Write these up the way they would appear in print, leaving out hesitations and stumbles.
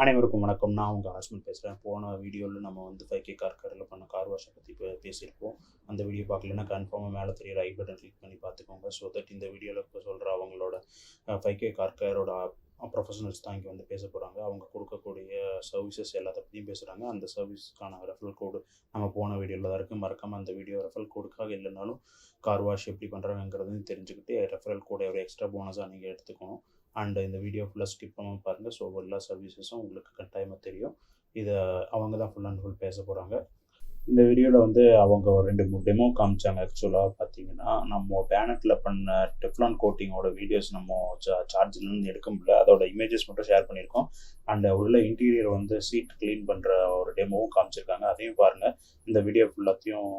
அனைவருக்கும் வணக்கம். நான் உங்கள் ஹஸ்பண்ட் பேசுகிறேன். போன வீடியோவில் நம்ம வந்து 5K கார் கேரில் பண்ண கார் வாஷை பற்றி பேசியிருப்போம். அந்த வீடியோ பார்க்கலன்னா கன்ஃபார்மாக மேலே தெரியுற ஐ பட்டன் கிளிக் பண்ணி பார்த்துக்கோங்க. ஸோ தட் இந்த வீடியோவில் இப்போ சொல்கிற அவங்களோட 5K கார் கேரோட ப்ரொஃபஷனல்ஸ் தான் இங்கே வந்து பேச போகிறாங்க. அவங்க கொடுக்கக்கூடிய சர்வீசஸ் எல்லாத்த பற்றியும் பேசுகிறாங்க. அந்த சர்வீஸ்க்கான ரெஃபரல் கோடு நம்ம போன வீடியோவில் தான் இருக்குது. மறக்காமல் அந்த வீடியோ ரெஃபரல் கோடுக்காக இல்லைனாலும் கார் வாஷ் எப்படி பண்ணுறாங்கிறதையும் தெரிஞ்சுக்கிட்டு ரெஃபரல் கோடை ஒரு எக்ஸ்ட்ரா போனஸாக நீங்கள் எடுத்துக்கணும். அண்ட் இந்த வீடியோ ஃபுல்லாக ஸ்கிப் பண்ணாமல் பாருங்கள். ஸோ எல்லா சர்வீசஸும் உங்களுக்கு கட்டாயமாக தெரியும். இதை அவங்க தான் ஃபுல் அண்ட் ஃபுல் பேச போகிறாங்க. இந்த வீடியோவில் வந்து அவங்க ஒரு 2-3 டெமோ காமிச்சாங்க. ஆக்சுவலாக பார்த்தீங்கன்னா நம்ம பேனட்டில் பண்ண டெஃப்லான் கோட்டிங்கோட வீடியோஸ் நம்ம சார்ஜ்லேருந்து எடுக்க முடியல. அதோட இமேஜஸ் மட்டும் ஷேர் பண்ணியிருக்கோம். அண்ட் உள்ள இன்டீரியர் வந்து சீட் க்ளீன் பண்ணுற ஒரு டெமோவும் காமிச்சிருக்காங்க. அதையும் பாருங்கள். இந்த வீடியோ ஃபுல்லாத்தையும்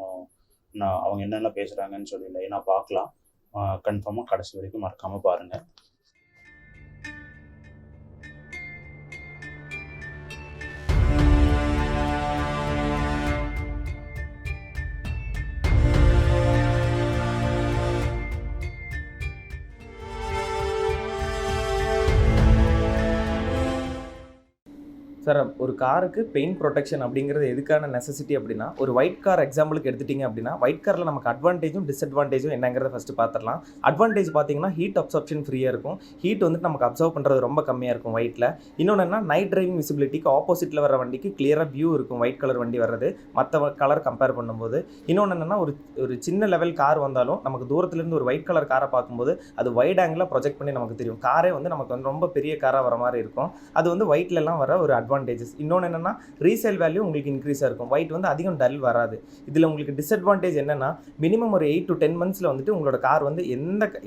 அவங்க என்னென்ன பேசுகிறாங்கன்னு சொல்லி லைனாக பார்க்கலாம். கன்ஃபார்மாக கடைசி வரைக்கும் மறக்காமல் பாருங்கள். சார், ஒரு காருக்கு பெயிண்ட் ப்ரொடெக்ஷன் அப்படிங்கிறது எதுக்கான நெசசிட்டி அப்படின்னா, ஒரு ஒயிட் கார் எக்ஸாம்பிளுக்கு எடுத்துட்டிங்க அப்படின்னா, ஒயிட் காரில் நமக்கு அட்வான்டேஜும் டிஸ்அட்வான்டேஜும் என்னங்கிறத ஃபஸ்ட்டு பார்த்துடலாம். அட்வான்டேஜ் பார்த்தீங்கன்னா ஹீட் அப்சர்ப்ஷன் ஃப்ரீயாக இருக்கும். ஹீட் வந்துட்டு நமக்கு அப்சர்வ் பண்ணுறது ரொம்ப கம்மியாக இருக்கும் ஒயிட்டில். இன்னொன்று என்ன, நைட் டிரைவிங் விசிபிலிட்டிக்கு ஆப்போசிட்டில் வர வண்டிக்கு கிளியராக வியூ இருக்கும் ஒயிட் கலர் வண்டி வர்றது மற்ற கலர் கம்பேர் பண்ணும்போது. இன்னொன்று என்னென்னா, ஒரு சின்ன லெவல் கார் வந்தாலும் நமக்கு தூரத்துலேருந்து ஒரு ஒயிட் கலர் காரை பார்க்கும்போது அது வைட் ஆங்கிளாக ப்ரொஜெக்ட் பண்ணி நமக்கு தெரியும். காரே வந்து நமக்கு வந்து ரொம்ப பெரிய காராக வர மாதிரி இருக்கும். அது வந்து ஒயிட்லலாம் வர ஒரு அட்வான்டேஜஸ். இன்னொன்று என்னென்னா, ரீசேல் வேல்யூ உங்களுக்கு இன்க்ரீஸாக இருக்கும். ஒயிட் வந்து அதிகம் டல் வராது. இதில் உங்களுக்கு டிஸ்அட்வான்டேஜ் என்னென்னா, மினிமம் ஒரு 8 to 10 monthஸில் வந்துட்டு உங்களோட கார் வந்து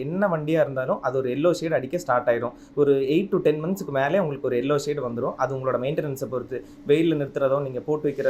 என்ன வண்டியாக இருந்தாலும் அது ஒரு எல்லோ ஷேட் அடிக்க ஸ்டார்ட் ஆகிடும். ஒரு 8 to 10 monthஸ்க்கு மேலே உங்களுக்கு ஒரு எல்லோ ஷேட் வந்துடும். அது உங்களோட மெயின்டெனன்ஸை பொறுத்து. வெயிலில் நிறுத்துறதோ, நீங்கள் போட்டு வைக்கிற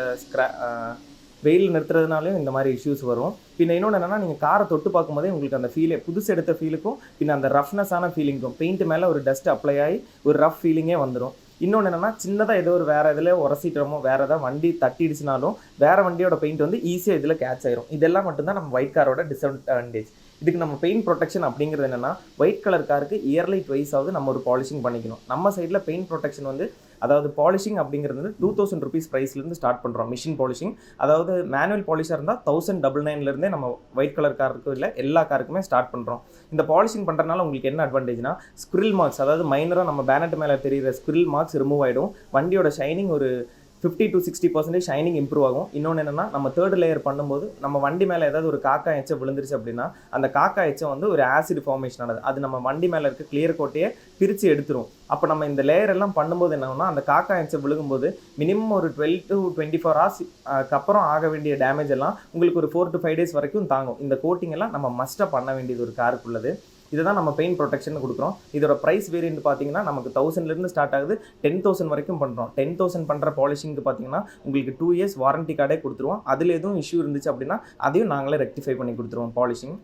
வெயில் நிறுத்துறதுனாலையும் இந்த மாதிரி இஷ்யூஸ் வரும். பின்ன இன்னொன்று என்னென்னா, நீங்கள் காரை தொட்டு பார்க்கும்போதே உங்களுக்கு அந்த ஃபீலே, புதுசு எடுத்த ஃபீலுக்கும் பின்ன அந்த ரஃப்னஸான ஃபீலிங்கும், பெயிண்ட் மேலே ஒரு டஸ்ட் அப்ளை ஆகி ஒரு ரஃப் ஃபீலிங்கே வந்துடும். இன்னொன்று என்னென்னா, சின்னதாக ஏதோ ஒரு வேறு இதில் உரசிட்டோமோ, வேறு ஏதாவது வண்டி தட்டிடுச்சுனாலும் வேறு வண்டியோட பெயிண்ட் வந்து ஈஸியாக இதில் கேட்ச் ஆயிரும். இதெல்லாம் மட்டும்தான் நம்ம ஒயிட் காரோட டிஸ்அட்வான்டேஜ். இதுக்கு நம்ம பெயிண்ட் ப்ரொடெக்ஷன் அப்படிங்கிறது என்னென்னா, ஒயிட் கலர் காருக்கு இயர்லி ட்வைஸ் ஆகுது நம்ம ஒரு பாலிஷிங் பண்ணிக்கணும். நம்ம சைடில் பெயிண்ட் ப்ரொடெக்ஷன் வந்து, அதாவது பாலிஷிங் அப்படிங்கிறது வந்து 2000 rupees ப்ரைஸ்லேருந்து ஸ்டார்ட் பண்ணுறோம். மிஷின் பாலிஷிங், அதாவது மேனுவல் பாலிஷாக இருந்தால் 1099லேருந்தே நம்ம ஒயிட் கலர் காருக்கு இல்லை எல்லா காருக்குமே ஸ்டார்ட் பண்ணுறோம். இந்த பாலிஷிங் பண்ணுறதுனால உங்களுக்கு என்ன அட்வான்டேஜ்னா, ஸ்குரில் மார்க்ஸ், அதாவது மைனராக நம்ம பேனட் மேலே தெரிகிற ஸ்குரில் மார்க்ஸ் ரிமூவ் ஆகிடும். வண்டியோட ஷைனிங் ஒரு 50 to 60% ஷைனிங் இம்ப்ரூவ் ஆகும். இன்னொன்று என்னென்னா, நம்ம தேர்ட் லேயர் பண்ணும்போது நம்ம வண்டி மேலே ஏதாவது ஒரு காக்கா எச்சம் விழுந்துருச்சு அப்படின்னா, அந்த காக்கா எச்சம் வந்து ஒரு ஆசிட் ஃபார்மேஷன் ஆனது. அது நம்ம வண்டி மேலே இருக்க கிளியர் கோட்டையை பிரித்து எடுத்துரும். அப்போ நம்ம இந்த லேயர் எல்லாம் பண்ணும்போது என்னன்னா, அந்த காக்கா எச்சம் விழுகும்போது மினிமம் ஒரு 12 to 24 hours அப்புறம் ஆக வேண்டிய டேமேஜ் எல்லாம் உங்களுக்கு ஒரு 4 to 5 days வரைக்கும் தாங்கும். இந்த கோட்டிங் எல்லாம் நம்ம மஸ்ட்டாக பண்ண வேண்டியது ஒரு காருக்குள்ளது. இதை தான் நம்ம பெயிண்ட் ப்ரொடெக்ஷன் கொடுக்குறோம். இதோட ப்ரைஸ் வேரியன்ட் பார்த்தீங்கன்னா நமக்கு 1000லேருந்து ஸ்டார்ட் ஆகுது, 10,000 வரைக்கும் பண்ணுறோம். 10,000 பண்ணுற பாலிஷிங்க்கு பார்த்தீங்கன்னா உங்களுக்கு 2 years வாரண்டி கார்டே கொடுத்துருவோம். அதில் எதுவும் இஷ்யூ இருந்துச்சு அப்படின்னா அதையும் நாங்களே ரெக்டிஃபை பண்ணி கொடுத்துருவோம் பாலிஷிங்.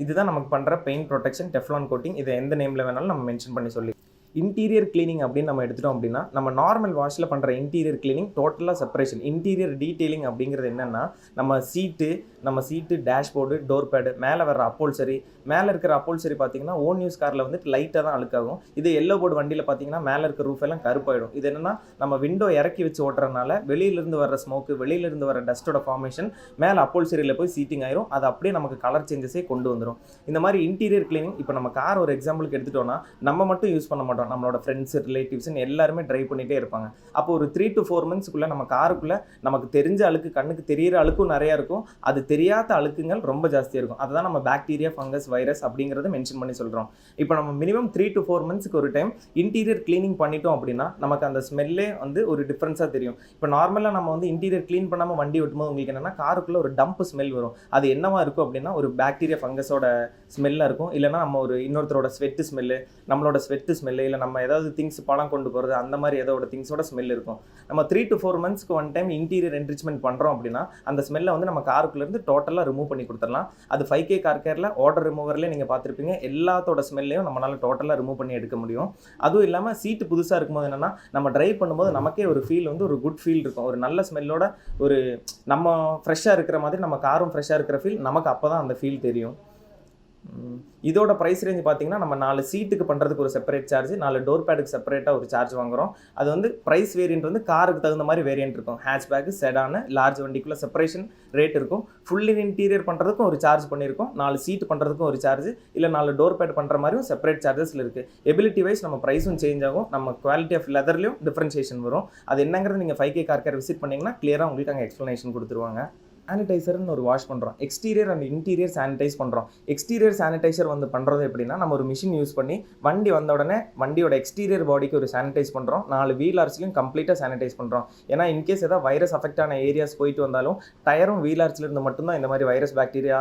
இதுதான் நமக்கு பண்ணுற பெயிண்ட் ப்ரொடெக்ஷன் டெஃப்லான் கோட்டிங். இதை எந்த நேமில் வேணாலும் நம்ம மென்ஷன் பண்ணி சொல்லி. இன்டீரியர் கிளீனிங் அப்படின்னு நம்ம எடுத்துட்டோம் அப்படின்னா, நம்ம நார்மல் வாஷில் பண்ணுற இன்டீரியர் கிளீனிங் டோட்டலாக செப்பரேஷன். இன்டீரியர் டீட்டெயிலிங் அப்படிங்கிறது என்னென்னா, நம்ம சீட்டு டேஷ்போர்டு, டோர் பேடு, மேலே வர்ற அப்போல்சரி, மேலே இருக்கிற அப்போல்சரி பார்த்தீங்கன்னா ஓன் யூஸ் காரில் வந்துட்டு லைட்டாக தான் அழுக்காகும். இது எல்லோ போர்டு வண்டியில் பார்த்தீங்கன்னா மேலே இருக்க ரூஃப் எல்லாம் கருப்பாயிடும். இது என்னென்னா, நம்ம விண்டோ இறக்கி வச்சு ஓட்டுறதுனால வெளியிலேருந்து வர ஸ்மோக்கு, வெளியிலேருந்து வர டஸ்ட்டோட ஃபார்மேஷன் மேலே அப்போல்சரியில் போய் சீட்டிங் ஆயிரும். அது அப்படியே நமக்கு கலர் சேஞ்சஸே கொண்டு வந்துடும். இந்த மாதிரி இன்டீரியர் கிளீனிங், இப்போ நம்ம கார் ஒரு எக்ஸாம்பிளுக்கு எடுத்துட்டோம்னா, நம்ம மட்டும் யூஸ் பண்ண மாட்டோம், நம்மளோட ஃப்ரெண்ட்ஸ், ரிலேட்டிவ்ஸ்ன்னு எல்லாருமே ட்ரைவ் பண்ணிகிட்டே இருப்பாங்க. அப்போ ஒரு 3 to 4 monthsக்குள்ளே நம்ம காருக்குள்ளே நமக்கு தெரிஞ்ச அழுக்கு, கண்ணுக்கு தெரியிற அழுக்கும் நிறையா இருக்கும், அது தெரியாத அழுக்குங்கள் ரொம்ப ஜாஸ்தியாக இருக்கும். அதுதான் நம்ம பாக்டீரியா, ஃபங்கஸ், வைரஸ் அப்படிங்கிறத மென்ஷன் பண்ணி சொல்கிறோம். இப்போ நம்ம மினிமம் 3 to 4 monthsக்கு ஒரு டைம் இன்டீரியர் கிளீனிங் பண்ணிட்டோம் அப்படின்னா நமக்கு அந்த ஸ்மெல்லே வந்து ஒரு டிஃப்ரென்ஸாக தெரியும். இப்போ நார்மலாக நம்ம வந்து இன்டீரியர் க்ளீன் பண்ணாமல் வண்டி ஓட்டும்போது உங்களுக்கு என்னென்னா, காருக்குள்ளே ஒரு டம்ப் ஸ்மெல் வரும். அது என்னவா இருக்கும் அப்படின்னா, ஒரு பாக்டீரியா, ஃபங்கஸோட ஸ்மெல்லாக இருக்கும். இல்லைனா நம்ம ஒரு இன்னொருத்தரோட ஸ்வெட்டு ஸ்மெல்லு, நம்மளோட ஸ்வெட்டு ஸ்மெல்லு, இல்லை நம்ம ஏதாவது திங்ஸ் பழம் கொண்டு போகிறது அந்த மாதிரி ஏதோட திங்ஸோட ஸ்மெல் இருக்கும். நம்ம 3 to 4 monthsக்கு ஒன் டைம் இன்டீரியர் என்ரிச்மெண்ட் பண்ணுறோம் அப்படின்னா அந்த ஸ்மெல்லை வந்து நம்ம காருக்குள்ளேருந்து டோட்டலாக ரிமூவ் பண்ணி கொடுத்துடலாம். அது 5K கார் கேரில் ஆர்டர் ரிமூவர்லேயே நீங்கள் பார்த்துருப்பீங்க. எல்லாத்தோட ஸ்மெல்லையும் நம்மளால் டோட்டலாக ரிமூவ் பண்ணி எடுக்க முடியும். அதுவும் இல்லாமல் சீட்டு புதுசாக இருக்கும்போது என்னென்னா, நம்ம ட்ரைவ் பண்ணும்போது நமக்கே ஒரு ஃபீல் வந்து ஒரு குட் ஃபீல் இருக்கும். ஒரு நல்ல ஸ்மெல்லோட ஒரு நம்ம ஃப்ரெஷ்ஷாக இருக்கிற மாதிரி, நம்ம காரும் ஃப்ரெஷ்ஷாக இருக்கிற ஃபீல் நமக்கு அப்போ தான் அந்த ஃபீல் தெரியும். இதோட ப்ரைஸ் ரேஞ்ச் பார்த்தீங்கன்னா நம்ம 4 சீட்டுக்கு பண்ணுறதுக்கு ஒரு செப்பரேட் சார்ஜ், 4 டோர் பேடுக்கு செப்பரேட்டாக ஒரு சார்ஜ் வாங்குறோம். அது வந்து ப்ரைஸ் வேரியன்ட் வந்து காருக்கு தகுந்த மாதிரி வேரியன்ட் இருக்கும். ஹேட்ச்பேக், செடானு, லார்ஜ் வண்டிக்குள்ள செப்பரேஷன் ரேட் இருக்கும். ஃபுல்லி இன்டீரியர் பண்ணுறதுக்கும் ஒரு சார்ஜ் பண்ணியிருக்கோம். 4 சீட் பண்ணுறதுக்கும் ஒரு சார்ஜ், இல்லை 4 டோர் பேட் பண்ணுற மாதிரியும் செப்பரேட் சார்ஜஸில் இருக்குது. எபிலிட்டி வைஸ் நம்ம ப்ரைஸும் சேஞ்ச் ஆகும். நம்ம குவாலிட்டி ஆஃப் லெதர்லையும் டிஃப்ரென்ஷியேஷன் வரும். அது என்னங்கிறது நீங்கள் 5K கார் கேர் விசிட் பண்ணிங்கன்னா கிளியராக உங்களுக்கு அங்கே எக்ஸ்ப்ளனேஷன் கொடுத்துருவாங்க. சானிடைசர்னு ஒரு வாஷ் பண்ணுறோம். எக்ஸ்டீரியர் அண்ட் இன்டீரியர் சானிடைஸ் பண்ணுறோம். எக்ஸ்டீரியர் சானிடைசர் வந்து பண்ணுறது எப்படின்னா, நம்ம ஒரு மிஷின் யூஸ் பண்ணி வண்டி வந்த உடனே வண்டியோட எக்ஸ்டீரியர் பாடிக்கு ஒரு சானிடைஸ் பண்ணுறோம். 4 வீல் ஆர்ச்லையும் கம்ப்ளீட்டாக சானிடைஸ் பண்ணுறோம். ஏன்னா இன்கேஸ் ஏதாவது வைரஸ் அஃபெக்ட் ஆன ஏரியாஸ் போயிட்டு வந்தாலும் டயரும் வீல் ஆர்ச்சிலிருந்து மட்டும்தான் இந்த மாதிரி வைரஸ் பாக்டீரியா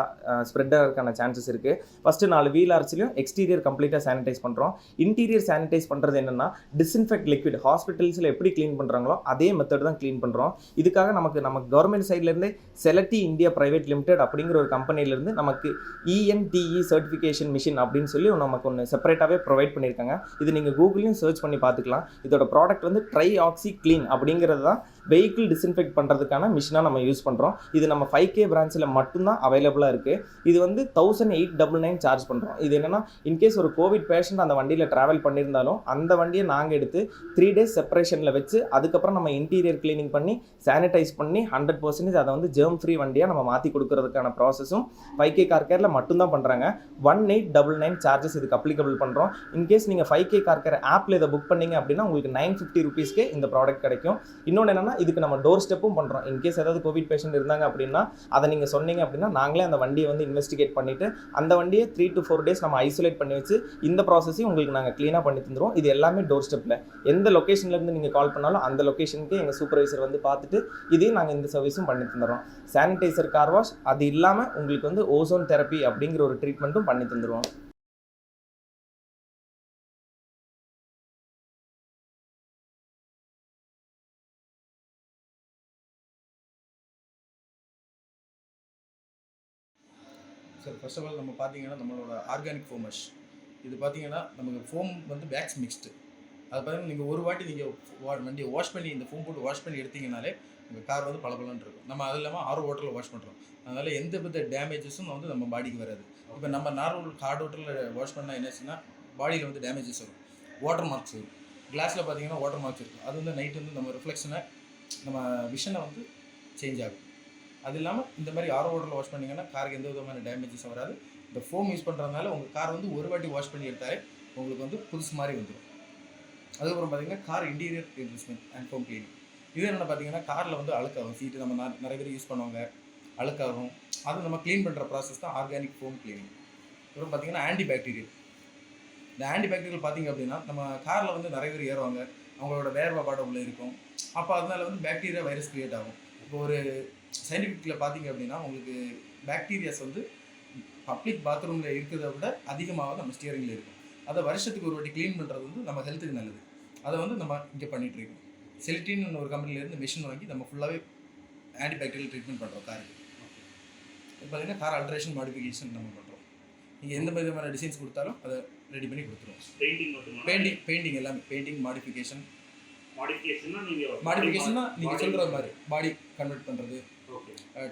ஸ்ப்ரெட் ஆகிறதுக்கான சான்சஸ் இருக்குது. ஃபஸ்ட்டு 4 வீல் ஆர்ச்லையும் எக்ஸ்டீரியர் கம்ப்ளீட்டாக சானிடைஸ் பண்ணுறோம். இன்டீரியர் சானிடைஸ் பண்ணுறது என்னென்னா, டிஸ்இன்ஃபெக்ட் லிக்விட் ஹாஸ்பிட்டல்ஸில் எப்படி க்ளீன் பண்ணுறாங்களோ அதே மெத்தட் தான் க்ளீன் பண்ணுறோம். இதுக்காக நம்ம கவர்மெண்ட் சைட்லேருந்தே செலக்டி இந்தியா பிரைவேட் லிமிடெட் அப்படிங்கிற ஒரு கம்பெனிலேருந்து நமக்கு ENTE சர்டிஃபிகேஷன் மிஷின் அப்படின்னு சொல்லி நமக்கு ஒன்று செப்பரேட்டாகவே ப்ரொவைட் பண்ணியிருக்காங்க. இது நீங்கள் கூகுள்லையும் சர்ச் பண்ணி பார்த்துக்கலாம். இதோட ப்ராடக்ட் வந்து ட்ரை ஆக்சி க்ளீன் அப்படிங்கிறது தான் வெஹிக்கிள் டிஸ்இன்ஃபெக்ட் பண்ணுறதுக்கான மிஷினாக நம்ம யூஸ் பண்ணுறோம். இது நம்ம 5K பிரான்ச்சில் மட்டும்தான் அவைலபிளாக இருக்குது. இது வந்து 1899 சார்ஜ் பண்ணுறோம். இது என்னென்னா, இன்கேஸ் ஒரு கோவிட் பேஷண்ட் அந்த வண்டியில் ட்ராவல் பண்ணியிருந்தாலும் அந்த வண்டியை நாங்கள் எடுத்து 3 days செப்பரேஷனில் வச்சு அதுக்கப்புறம் நம்ம இன்டீரியர் க்ளீனிங் பண்ணி சானிடைஸ் பண்ணி 100% அதை வந்து ஜெர்ம் ஃப்ரீ வண்டியாக நம்ம மாற்றி கொடுக்கறதுக்கான ப்ராசஸும் 5K கார் கேரில் மட்டும்தான் பண்ணுறாங்க. 1899 சார்ஜஸ் இதுக்கு அப்ளிகபிள் பண்ணுறோம். இன்கேஸ் நீங்கள் 5K கார் கேர் ஆப்பில் இதை புக் பண்ணீங்க அப்படின்னா உங்களுக்கு 950 rupeesக்கே இந்த ப்ராடக்ட் கிடைக்கும். இன்னொன்று என்னென்னா, இதுக்கு நம்ம டோர் ஸ்டெப்பும் பண்ணுறோம். இன்கேஸ் ஏதாவது கோவிட் பேஷண்ட் இருந்தாங்க அப்படின்னா அதை நீங்கள் சொன்னீங்க அப்படின்னா நாங்களே அந்த வண்டியை வந்து இன்வெஸ்டிகேட் பண்ணிவிட்டு அந்த வண்டியை 3 to 4 days நம்ம ஐசோலேட் பண்ணி வச்சு இந்த ப்ராசஸையும் உங்களுக்கு நாங்கள் க்ளீனாக பண்ணி தந்துடுவோம். இது எல்லாமே டோர் ஸ்டெப்பில். எந்த லொக்கேஷன்லேருந்து நீங்கள் கால் பண்ணாலும் அந்த லொக்கேஷனுக்கு எங்கள் சூப்பர்வைசர் வந்து பார்த்துட்டு இதையும் நாங்கள் இந்த சர்வீஸும் பண்ணி தந்துடுறோம். சானிடைசர் கார் வாஷ், அது இல்லாமல் உங்களுக்கு வந்து ஓசோன் தெரப்பி அப்படிங்கிற ஒரு ட்ரீட்மெண்ட்டும் பண்ணி தந்துடுவோம். சார், ஃபர்ஸ்ட் ஆஃப் ஆல் நம்ம பார்த்தீங்கன்னா நம்மளோட ஆர்கானிக் ஃபோம் வாஷ் இது பார்த்தீங்கன்னா நமக்கு ஃபோம் வந்து வேக்ஸ் மிக்ஸ்டு. அது பார்த்தீங்கன்னா நீங்கள் ஒரு வாட்டி நீங்கள் வண்டியை வாஷ் பண்ணி இந்த ஃபோம் போட்டு வாஷ் பண்ணி எடுத்தீங்கனாலே உங்கள் கார் வந்து பளபளன்னு இருக்கும். நம்ம அது இல்லாமல் RO வாட்டரில் வாஷ் பண்ணுறோம். அதனால் எந்த வித டேமேஜஸும் வந்து நம்ம பாடிக்கு வராது. இப்போ நம்ம நார்மல் ஹார்ட் வாட்டரில் வாஷ் பண்ணால் என்னாச்சுன்னா பாடியில் வந்து டேமேஜஸ் வரும், வாட்டர் மார்க்ஸ் வரும். கிளாஸில் பார்த்தீங்கன்னா வாட்டர் மார்க்ஸ் இருக்கும். அது வந்து நைட் வந்து நம்ம ரிஃப்ளெக்ஷனை நம்ம விஷனை வந்து சேஞ்ச் ஆகும். அது இல்லாமல் இந்த மாதிரி RO வாட்டரில் வாஷ் பண்ணிங்கன்னா காருக்கு எந்த விதமான டேமேஜஸும் வராது. இந்த ஃபோம் யூஸ் பண்ணுறதுனால உங்கள் கார் வந்து ஒரு வாட்டி வாஷ் பண்ணி எடுத்தாலே உங்களுக்கு வந்து புதுசு மாதிரி வந்துடும். அதுக்கப்புறம் பார்த்தீங்கன்னா car interior replacement and foam cleaning. இது என்ன பார்த்தீங்கன்னா, காரில் வந்து அழுக்காகும், சீட்டு நம்ம நிறைய பேர் யூஸ் பண்ணுவாங்க, அழுக்காகும். அது நம்ம க்ளீன் பண்ணுற ப்ராசஸ் தான் ஆர்கானிக் ஃபோம் கிளீனிங். அப்புறம் பார்த்தீங்கன்னா ஆன்டி பாக்டீரியல். இந்த ஆன்டி பாக்டீரியல் பார்த்தீங்க அப்படின்னா, நம்ம காரில் வந்து நிறைய பேர் ஏறுவாங்க, அவங்களோட வேர்வை பாடம் உள்ள இருக்கும். அப்போ அதனால வந்து பாக்டீரியா வைரஸ் க்ரியேட் ஆகும். இப்போ ஒரு சயின்டிஃபிக்கில் பார்த்தீங்க அப்படின்னா, உங்களுக்கு பாக்டீரியாஸ் வந்து பப்ளிக் பாத்ரூமில் இருக்கிறத விட அதிகமாக நம்ம ஸ்டியரிங்கில் இருக்கும். அதை வருஷத்துக்கு ஒரு வாட்டி க்ளீன் பண்ணுறது வந்து நம்ம ஹெல்த்துக்கு நல்லது. அதை வந்து நம்ம இங்கே பண்ணிகிட்ருக்கோம். செலிட்டின்னு ஒரு கம்பெனிலேருந்து மிஷின் வாங்கி நம்ம ஃபுல்லாகவே ஆன்டி பாக்டீரியல் ட்ரீட்மெண்ட் பண்ணுறோம் காருக்கு. இப்போ பார்த்தீங்கன்னா கார் அல்ட்ரேஷன் மாடிஃபிகேஷன் நம்ம பண்ணுறோம். நீங்கள் எந்த விதமான டிசைன்ஸ் கொடுத்தாலும் அதை ரெடி பண்ணி கொடுத்துருவோம். பெயிண்டிங் எல்லாமே பெயிண்டிங் மாடிஃபிகேஷன்னா நீங்கள் சொல்கிற மாதிரி பாடி கன்வெர்ட் பண்ணுறது,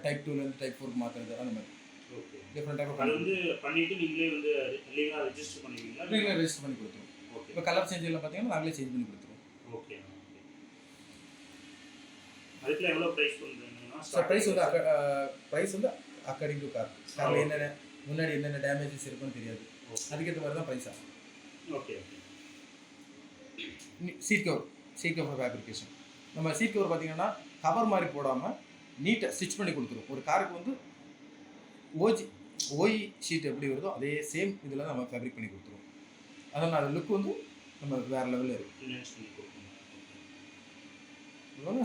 டைப் 2லேருந்து டைப் 4 மாற்றுறது, அந்த மாதிரி டிஃப்ரெண்ட் டைப் அது வந்து பண்ணிட்டு நீங்களே வந்து லீகலாக ரெஜிஸ்டர் பண்ணுவீங்களா? லீகலாக ரெஜிஸ்டர் பண்ணி கொடுத்துருவோம். இப்போ கலர் சேஞ்ச் எல்லாம் பார்த்தீங்கன்னா நாங்களே சேஞ்ச் பண்ணி கொடுத்துருவோம். ஓகே. அதுக்குள்ள எவ்வளோ ப்ரைஸ் பண்ணுறீங்கன்னா? சார், ப்ரைஸ் வந்து அக்கார்டிங் டு கார். காரில் என்னென்ன முன்னாடி என்னென்ன டேமேஜஸ் இருக்குன்னு தெரியாது, அதுக்கேற்ற மாதிரி தான் ப்ரைஸ் ஆகும். ஓகே. Seat cover fabrication. நம்ம சீட் கவர் பார்த்தீங்கன்னா கவர் மாதிரி போடாமல் நீட்டாக ஸ்டிச் பண்ணி கொடுத்துருவோம். ஒரு காருக்கு வந்து ஓய் ஷீட் எப்படி வருதோ அதே சேம் இதில் நம்ம ஃபேப்ரிக் பண்ணி கொடுத்துருவோம். அதனால் அது லுக் வந்து நம்ம வேறு லெவலில் இருக்கும்.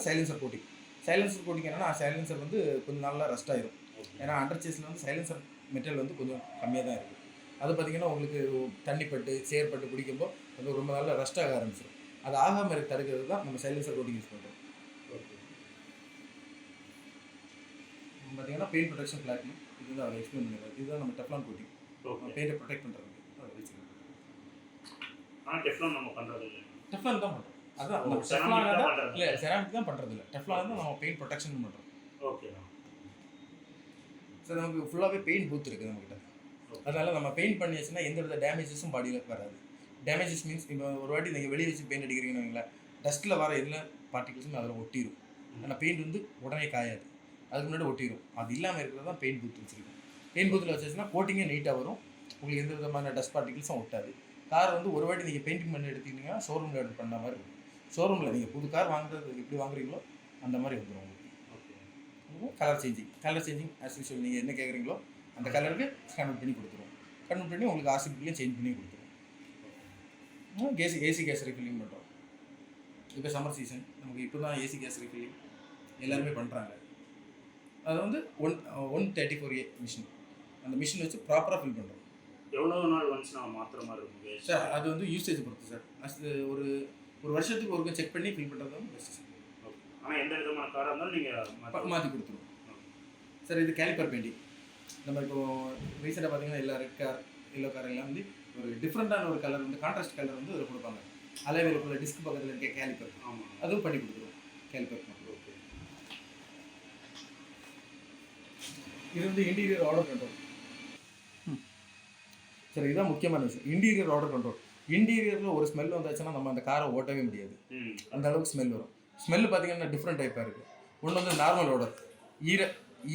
சைலன்சர் கோட்டிங் என்னன்னா, சைலன்சர் வந்து கொஞ்சம் நாளில் ரஸ்ட் ஆயிரும். ஏன்னா அண்டர் சேஸில் வந்து சைலன்சர் மெட்டீரியல் வந்து கொஞ்சம் கம்மியாக தான் இருக்குது. அது பார்த்திங்கன்னா உங்களுக்கு தண்ணி பட்டு சேர்பட்டு பிடிக்கும்போது அது ரொம்ப நாளில் ரஸ்ட் ஆக ஆரம்பிச்சிடும். அது ஆகாமல் தடுக்கிறது தான் நம்ம சைலன்சர் கோட்டிங் யூஸ் பண்ணுறோம். பார்த்தீங்கன்னா பெயிண்ட் ப்ரொடெக்ஷன் பிளாட்டினம், இதுதான் அவர் எக்ஸ்பிளைன் பண்ணுறாரு. இதுதான் நம்ம டெஃப்லான் கோட்டிங், பெயிண்டை ப்ரொடெக்ட் பண்ணுறது. டெஃப்லான் நம்ம பண்ணுறது இல்லை, டெஃப்லான் தான் பண்ணுறோம். அதான் நம்ம டெஃப்லான் இல்லை, செராமிக் தான் பண்ணுறது இல்லை, டெஃப்லான் தான் நம்ம பெயிண்ட் ப்ரொடெக்ஷன் பண்ணுறோம். ஓகே. சார், நமக்கு ஃபுல்லாகவே பெயிண்ட் பூத் இருக்குது நம்மக்கிட்ட. அதனால நம்ம பெயிண்ட் பண்ணியாச்சுன்னா எந்த வித டேமேஜஸும் பாடியில் வராது. டேமேஜஸ் மீன்ஸ் இப்போ ஒரு வாட்டி நீங்கள் வெளியே வச்சு பெயிண்ட் அடிக்கிறீங்கன்னு வைங்களேன், டஸ்ட்டில் வர எல்லா பார்ட்டிகல்ஸும் அதில் ஒட்டிடும். ஆனால் பெயிண்ட் வந்து உடனே காயாது, அதுக்கு முன்னாடி ஒட்டிடும். அது இல்லாமல் இருக்கிறது தான் பெயிண்ட் பூத் வச்சுருக்கோம். பெயிண்ட் பூத்தில் வச்சுன்னா கோட்டிங்கே நீட்டாக வரும், உங்களுக்கு எந்த விதமான டஸ்ட் பார்ட்டிகல்ஸும் ஒட்டாது. கார் வந்து ஒரு வாட்டி நீங்கள் பெயிண்டிங் பண்ணி எடுத்தீங்கன்னா ஷோரூமில் ஆர்டர் பண்ண மாதிரி இருக்கும். ஷோரூமில் நீங்கள் புது கார் வாங்குறது எப்படி வாங்குறீங்களோ அந்த மாதிரி வந்துடும் உங்களுக்கு. கலர் சேஞ்சிங் ஆஸ் யூஷுவல் நீங்கள் என்ன கேட்குறீங்களோ அந்த கலருக்கு கன்வெர்ட் பண்ணி கொடுத்துருவோம். கன்வெர்ட் பண்ணி உங்களுக்கு ஆர்சிபிலையும் சேஞ்ச் பண்ணி கொடுத்துருவோம். ஏசி கேஸ் ரீஃபில்லிங் பண்ணுறோம். இப்போ சம்மர் சீசன் நமக்கு இப்போ தான் ஏசி கேஸ் ரீஃபில்லிங் எல்லாருமே பண்ணுறாங்க. அது வந்து 134A மிஷின், அந்த மிஷின் வச்சு ப்ராப்பராக ஃபில் பண்ணுறோம். எவ்வளோ நாள் ஒன்ஸ் நான் மாற்றுற மாதிரி இருக்கும் சார்? அது வந்து யூசேஜ் பொறுத்து சார். அது ஒரு வருஷத்துக்கு ஒருக்க செக் பண்ணி ஃபில் பண்ணுறது வந்து பெஸ்ட் சார். ஆனால் எந்த விதமான காராக இருந்தாலும் நீங்கள் மாற்றி கொடுத்துருவோம் சார். இது கேலிப்பர் பெயிண்டிங். நம்ம இப்போ ரீசெண்டாக பார்த்தீங்கன்னா எல்லா ரெட் கார், எல்லோ கார் எல்லாம் வந்து ஒரு டிஃப்ரெண்ட்டான ஒரு கலர் வந்து கான்ட்ராஸ்ட் கலர் வந்து அதில் கொடுப்பாங்க. அலைவேலுக்குள்ள டிஸ்க் பக்கத்தில் இருக்க கேலிப்பர், ஆமாம், அதுவும் பண்ணி கொடுத்துருவோம். Calliper okay. இது வந்து இன்டீரியர் ஆர்டர் கண்ட்ரோல் சார். இதுதான் முக்கியமான விஷயம், இன்டீரியர் ஆர்டர் கண்ட்ரோல். இன்டீரியரில் ஒரு ஸ்மெல் வந்தாச்சுன்னா நம்ம அந்த காரை ஓட்டவே முடியாது, அந்த அளவுக்கு ஸ்மெல் வரும். ஸ்மெல்லு பார்த்தீங்கன்னா டிஃப்ரெண்ட் டைப்பாக இருக்குது. ஒன்று வந்து நார்மல் ஆர்டர்,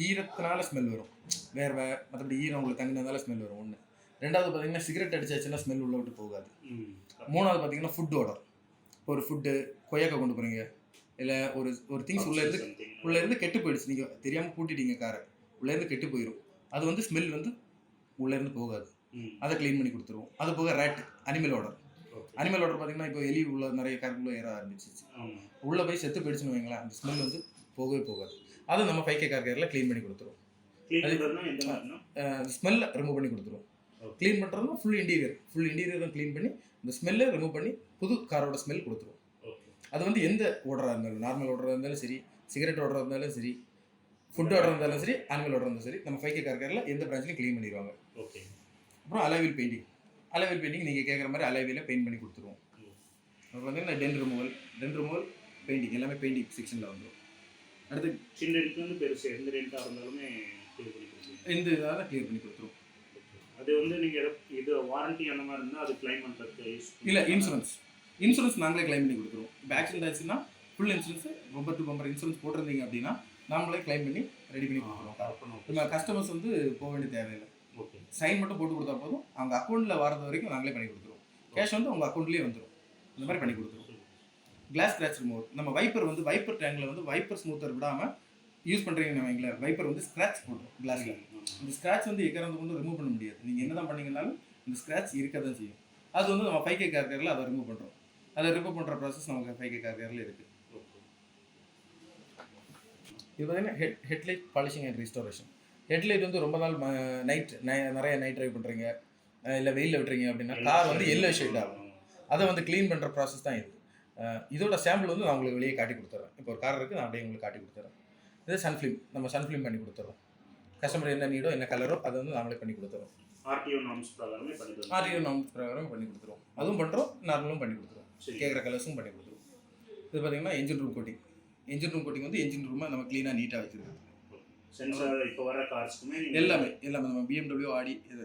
ஈரத்தினால ஸ்மெல் வரும், வேர்வை மற்றபடி ஈரம் உங்களுக்கு தங்கினதால ஸ்மெல் வரும் ஒன்று. ரெண்டாவது பார்த்தீங்கன்னா சிகரெட் அடிச்சாச்சுன்னா ஸ்மெல் உள்ள விட்டு போகாது. மூணாவது பார்த்தீங்கன்னா ஃபுட் ஆர்டர். இப்போ ஒரு ஃபுட்டு கொய்யாக்கா கொண்டு போகிறீங்க, இல்லை ஒரு திங்ஸ் உள்ளேருந்து கெட்டு போயிடுச்சு, நீங்கள் தெரியாமல் கூட்டிட்டீங்க காரை, உள்ளேருந்து கெட்டு போயிடும். அது வந்து ஸ்மெல் வந்து உள்ளேருந்து போகாது, அதை க்ளீன் பண்ணி கொடுத்துருவோம். அது போக rate animal order. Animal order பார்த்தீங்கன்னா இப்போ எலி உள்ள நிறைய காருக்குள்ளே ஏற ஆரம்பிச்சிச்சு, உள்ளே போய் செத்து போயிடுச்சுன்னு வைங்களேன், அந்த ஸ்மெல் வந்து போகவே போகாது. அதை நம்ம 5K கார் கேரில் க்ளீன் பண்ணி கொடுத்துருவோம். ஸ்மெல்லை ரிமூவ் பண்ணி கொடுத்துருவோம். க்ளீன் பண்ணுறதுனா ஃபுல் இன்டீரியரும் க்ளீன் பண்ணி இந்த ஸ்மெல்லை ரிமூவ் பண்ணி புது காரோட ஸ்மெல் கொடுத்துருவோம். அது வந்து எந்த ஆர்டராக இருந்தாலும், நார்மல் ஆர்டராக இருந்தாலும் சரி, சிகரெட் ஆர்டராக இருந்தாலும் சரி, ஃபுட் ஆர்டர் இருந்தாலும் சரி, அனிமல் ஆர்டர் இருந்தாலும் சரி, நம்ம 5K கார் கேரில் எந்த பிரான்ச்லையும் க்ளீன் பண்ணிடுவாங்க. அப்புறம் அலைவில் பெயிண்டிங் நீங்கள் கேட்குற மாதிரி அலைவியில் பெயிண்ட் பண்ணி கொடுத்துருவோம். அப்புறம் பார்த்தீங்கன்னா டென் ரிமூவல் பெயிண்டிங் எல்லாமே பெயிண்டிங் செக்ஷனில் வந்துடும். அடுத்து சின்ன ரெண்ட் வந்து பெருசு எந்த ரெண்ட்டாக இருந்தாலுமே க்ளியர் பண்ணி கொடுத்துருவோம். இந்த இதாக க்ளியர் பண்ணி கொடுத்துருவோம். அது வந்து நீங்கள் இது வாரண்ட்டி அந்த மாதிரி இருந்தால் அது கிளைம் பண்ணுறதுக்கு இல்லை, இன்சூரன்ஸ் நாங்களே கிளைம் பண்ணி கொடுத்துருவோம். இப்போ ஆக்சிடென்ட் ஆச்சுன்னா full insurance, bumper to bumper insurance போட்டிருந்தீங்க அப்படின்னா நாங்களே கிளைம் பண்ணி ரெடி பண்ணி கொடுத்துருவோம். நம்ம கஸ்டமர்ஸ் வந்து போக வேண்டிய தேவையில்லை, சைன் மட்டும் போட்டு கொடுத்தா போதும். அவங்க அக்கௌண்ட்டில் வரது வரைக்கும் நாங்களே பண்ணி கொடுத்துருவோம். கேஷ் வந்து அவங்க அக்கௌண்ட்லேயே வந்துடும், இந்த மாதிரி பண்ணி கொடுத்துருவோம். Glass scratch remover. நம்ம வைப்பர் டேங்கில் வந்து வைப்பர் ஸ்மூத்தர் விடாமல் யூஸ் பண்ணுறீங்கன்னு வைங்களேன், வைப்பர் வந்து ஸ்க்ராட்ச் போடும் கிளாஸில். இந்த ஸ்க்ராட்ச் வந்து எக்கறந்து கொண்டு ரிமூவ் பண்ண முடியாது, நீங்கள் என்ன தான் பண்ணிங்கனாலும் இந்த ஸ்க்ராட்ச் இருக்க தான் செய்யும். அது வந்து நம்ம 5K கார் கேரில் அதை ரிமூவ் பண்ணுறோம். அதை ரிமூவ் பண்ணுற ப்ராசஸ் நமக்கு 5K கார் கேரில் இருக்குது. இது பார்த்தீங்கன்னா headlight polishing and restoration. Headlight வந்து ரொம்ப நாள் நிறைய நைட் ட்ரைவ் பண்ணுறீங்க, இல்லை வெயிலில் விட்டுறீங்க அப்படின்னா கார் வந்து எல்லோ ஷேட் ஆகும். அதை வந்து க்ளீன் பண்ணுற ப்ராசஸ் தான் இது. இதோட சாம்பிள் வந்து நான் உங்களுக்கு வெளியே காட்டி கொடுத்துட்றேன். இப்போ ஒரு கார் இருக்குது, நான் அப்படியே உங்களுக்கு காட்டி கொடுத்துட்றேன். இது சன்ஃபிலிம் பண்ணி கொடுத்துட்றோம். கஸ்டமர் என்ன நீடோ என்ன கலரோ அதை வந்து நாமளே பண்ணி கொடுத்துறோம். ஆர்டிஓ நார்ம்ஸ் பிரகாரமே பண்ணி கொடுத்துருவோம். அதுவும் பண்ணுறோம், நார்மலும் பண்ணி கொடுத்துருவோம், கேட்குற கலர்ஸும் பண்ணி கொடுத்துருவோம். இது பார்த்தீங்கன்னா என்ஜின் ரூம் கோட்டிங் வந்து என்ஜின் ரூமை நம்ம க்ளீனாக நீட்டாக வச்சுருக்கோம். சென்சார் இப்போ வர கார்ஸ்க்குமே எல்லாமே நம்ம BMW, ஆடி இது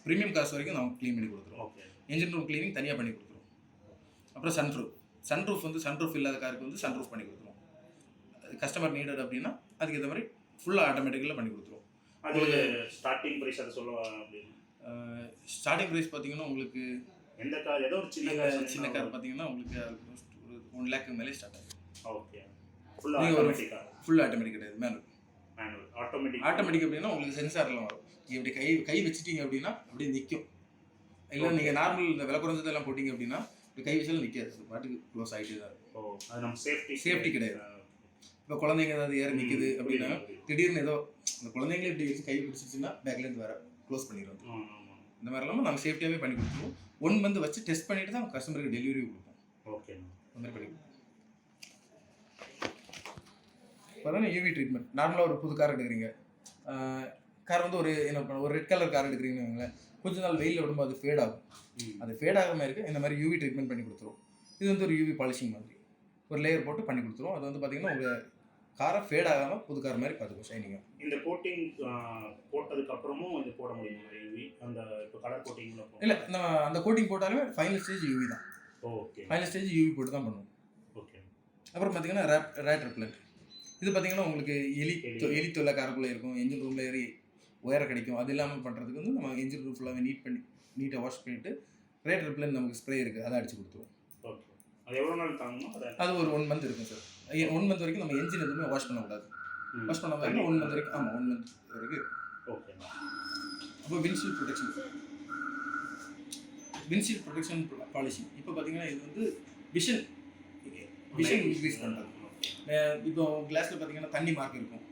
ப்ரீமியம் கார்ஸ் வரைக்கும் நம்ம க்ளீன் பண்ணி கொடுத்துருவோம். என்ஜின் ரூம் க்ளீனிங் தனியாக பண்ணி கொடுத்துருவோம். அப்புறம் சன்ரூஃப் வந்து சன்ரூஃப் இல்லாத காருக்கு வந்து சன்ரூஃப் பண்ணி கொடுத்துருவோம். கஸ்டமர் நீடட் அப்படின்னா அதுக்கு ஏற்ற மாதிரி ஃபுல்லாக ஆட்டோமேட்டிக்கலாக பண்ணி கொடுத்துருவோம். உங்களுக்கு ஸ்டார்டிங் ப்ரைஸ் அதை சொல்லுவாங்க அப்படின்னு ஸ்டார்டிங் ப்ரைஸ் பார்த்தீங்கன்னா உங்களுக்கு எந்த கார் ஏதோ ஒரு சின்ன கார் பார்த்தீங்கன்னா உங்களுக்கு ஒரு 1 lakh மேலே ஸ்டார்ட் ஆகும். ஓகே, ஃபுல் ஆட்டோமேட்டிக் கிடையாது, மேனுவல். ஆட்டோமேட்டிக் அப்படின்னா உங்களுக்கு சென்சார்லாம் வரும். நீங்கள் இப்படி கை வச்சுட்டீங்க அப்படின்னா அப்படியே நிற்கும். இல்லை நீங்கள் நார்மல் இந்த விலை குறைஞ்சதெல்லாம் போட்டிங்க அப்படின்னா கை வச்சாலும் நிற்காது, பாட்டுக்கு க்ளோஸ் ஆகிட்டே தான் இருக்கும். அது நம்ம சேஃப்டி கிடையாது. இப்போ குழந்தைங்க ஏதாவது ஏற நிற்குது அப்படின்னா திடீர்னு ஏதோ இந்த குழந்தைங்களே இப்படி வச்சு கை பிடிச்சிச்சுன்னா பேக்லேருந்து வேறு க்ளோஸ் பண்ணிடுவோம். இந்த மாதிரி இல்லாமல் நாங்கள் சேஃப்டியாகவே பண்ணி கொடுத்துருவோம். 1 month வச்சு டெஸ்ட் பண்ணிட்டு தான் கஸ்டமருக்கு டெலிவரி கொடுப்போம். ஓகே, அந்த மாதிரி பண்ணி கொடுப்போம். இப்போ தானே யூவி ட்ரீட்மெண்ட். நார்மலாக ஒரு புது கார் எடுக்கிறீங்க, கார் வந்து ஒரு ரெட் கலர் கார் எடுக்கிறீங்கன்னு வைங்களேன், கொஞ்ச நாள் வெயிலில் விடும்போது அது ஃபேட் ஆகும். அது ஃபேட் ஆகாமல் இருக்குது, இந்த மாதிரி யூவி ட்ரீட்மெண்ட் பண்ணி கொடுத்துருவோம். இது வந்து ஒரு யூவி பாலிஷிங் மாதிரி ஒரு லேயர் போட்டு பண்ணி கொடுத்துருவோம். அது வந்து பார்த்திங்கன்னா உங்கள் காரை ஃபேட் ஆகாமல் புது கார் மாதிரி பார்த்துக்கும் ஷைனிங்காக. இந்த கோட்டிங் போட்டதுக்கு அப்புறமும் இது போட முடியுமா யூவி? அந்த இப்போ கலர் கோட்டிங்ல இல்லை, நம்ம அந்த கோட்டிங் போட்டாலுமே ஃபைனல் ஸ்டேஜ் யூவி தான். ஓகே, ஃபைனல் ஸ்டேஜ் யூவி போட்டு தான் பண்ணுவோம். ஓகே. அப்புறம் பார்த்தீங்கன்னா ரேட் ரிப்ளண்ட். இது பார்த்தீங்கன்னா உங்களுக்கு எலி தொல்லை காருக்குள்ளே இருக்கும். என்ஜின் ரூமில் ஏறி ஒயரை கிடைக்கும். அது இல்லாமல் பண்ணுறதுக்கு வந்து நம்ம என்ஜின் ரூம் ஃபுல்லாகவே நீட்டாக வாஷ் பண்ணிவிட்டு ரேட் ரிப்ளண்ட் நமக்கு ஸ்ப்ரே இருக்குது, அதை அடிச்சு கொடுத்துருவோம். ஓகே. அது எவ்வளோ நாள் தாங்கணும்? அது ஒரு 1 மந்த் இருக்கும் சார். 1 மந்த் வரைக்கும் நம்ம என்ஜின் எதுவுமே வாஷ் பண்ணக்கூடாது. வாஷ் பண்ணாமல் 1 மந்த் வரைக்கும். ஆமாம், 1 மந்த் வரைக்கும். ஓகே. அப்போ விண்ட்ஷீல்ட் ப்ரொடெக்ஷன் பாலிஷிங். இப்போ பார்த்தீங்கன்னா இது வந்து விஷன் இன்க்ரீஸ் பண்ணுறது. இப்போ கிளாஸில் பார்த்தீங்கன்னா தண்ணி மார்க் இருக்கும்.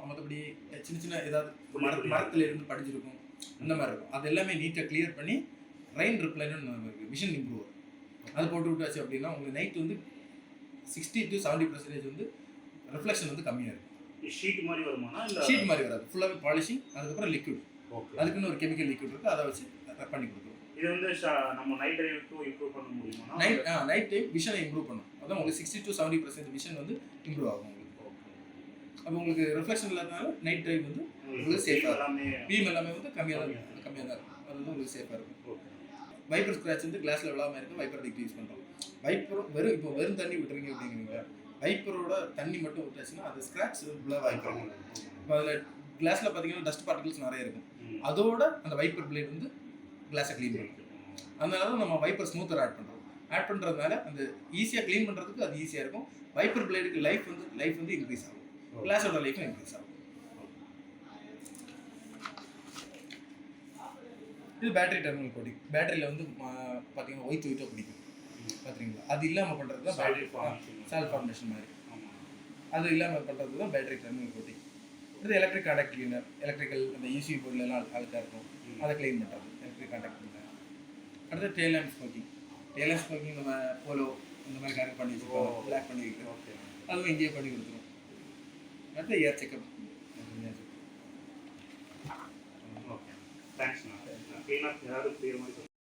மற்றபடி சின்ன சின்ன ஏதாவது மரத்தில் இருந்து படிச்சிருக்கும், அந்த மாதிரி இருக்கும். அது எல்லாமே நீட்டாக கிளியர் பண்ணி ரெயின் ரிப்ளைன்னு விஷன் இம்ப்ரூவர் அது போட்டு விட்டாச்சு அப்படின்னா உங்களுக்கு நைட் வந்து 60 to 70% வந்து ரிஃப்ளெக்ஷன் வந்து கம்மியாக இருக்கும். ஷீட் மாதிரி வருமானா? இல்லை, ஷீட் மாதிரி வராது. ஃபுல்லாகவே பாலிஷிங், அதுக்கப்புறம் லிக்விட். ஓகே. அதுக்குன்னு ஒரு கெமிக்கல் லிக்விட் இருக்குது, அதை வச்சு பண்ணி கொடுத்துருவோம். இது வந்து நம்ம நைட் டிரைவுக்கு இம்ப்ரூவ் பண்ண முடியுமா? நைட் டைம் விஷனை இம்ப்ரூவ் பண்ணும். அதான் உங்களுக்கு 60 to 70% விஷன் வந்து இம்ப்ரூவ் ஆகும் உங்களுக்கு. அப்போ உங்களுக்கு ரிஃப்ளெக்ஷன் இல்லாதனால நைட் டிரைவ் வந்து உங்களுக்கு சேஃபாக இருக்கும். பீம் எல்லாமே வந்து கம்மியாக தான் இருக்கும். அது வந்து உங்களுக்கு சேஃபாக இருக்கும். வைப்பர் ஸ்க்ராட்ச் வந்து கிளாஸில் விழாமல் இருக்குது. வைப்பர் டிக் யூஸ் பண்ணுறோம். வைப்பர் வெறும் தண்ணி விட்டுறீங்க அப்படிங்கிறீங்க, வைப்பரோட தண்ணி மட்டும் விட்டாச்சுன்னா அது ஸ்க்ராட்ச் ஃபுல்லாக வாய்ப்பாங்க. இப்போ அதில் கிளாஸில் பார்த்தீங்கன்னா டஸ்ட் பார்ட்டிகல்ஸ் நிறைய இருக்கும். அதோட அந்த வைப்பர் பிளேட் வந்து கிளாஸை க்ளீன் பண்ணும். அதனால தான் நம்ம வைப்பர் ஸ்மூத்தர் ஆட் பண்ணுறதுனால அந்த ஈஸியாக க்ளீன் பண்ணுறதுக்கு அது ஈஸியாக இருக்கும். வைப்பர் பிளேடுக்கு லைஃப் வந்து இன்க்ரீஸ் ஆகும். கிளாஸோட லைஃபும் இன்க்ரீஸ் ஆகும். இது பேட்டரி டெர்மினல் கோட்டிங். பேட்டரியில் வந்து பார்த்தீங்கன்னா ஒயிட்டாக பிடிக்கும் பார்த்துறீங்களா? அது இல்லாமல் பண்ணுறது தான் சால் ஃபார்மேஷன் மாதிரி. அது இல்லாமல் பண்ணுறது தான் பேட்டரி டெர்மினல் கோட்டிங். இது எலக்ட்ரிக் கான்டாக்ட் கிளீனர். எலக்ட்ரிக்கல் அந்த ஈசி போர்ட்லாம் அழுக்காக இருக்கும், அதை க்ளீன் பண்ணுறது எலக்ட்ரிக் கான்டாக்ட் கிளீனர். அடுத்து டெய்ல் லேம்ப் ஸ்மோக்கிங் நம்ம போலோ இந்த மாதிரி காருக்கு பண்ணி வச்சுருக்கோம், பிளாக் பண்ணி வைக்கிறோம். அதுவும் இங்கேயே பண்ணி கொடுத்துரும். அடுத்து ஏர் செக்அப். ஓகே, தேங்க்ஸ்ண்ணா. ஏதாவது புரியுற மாதிரி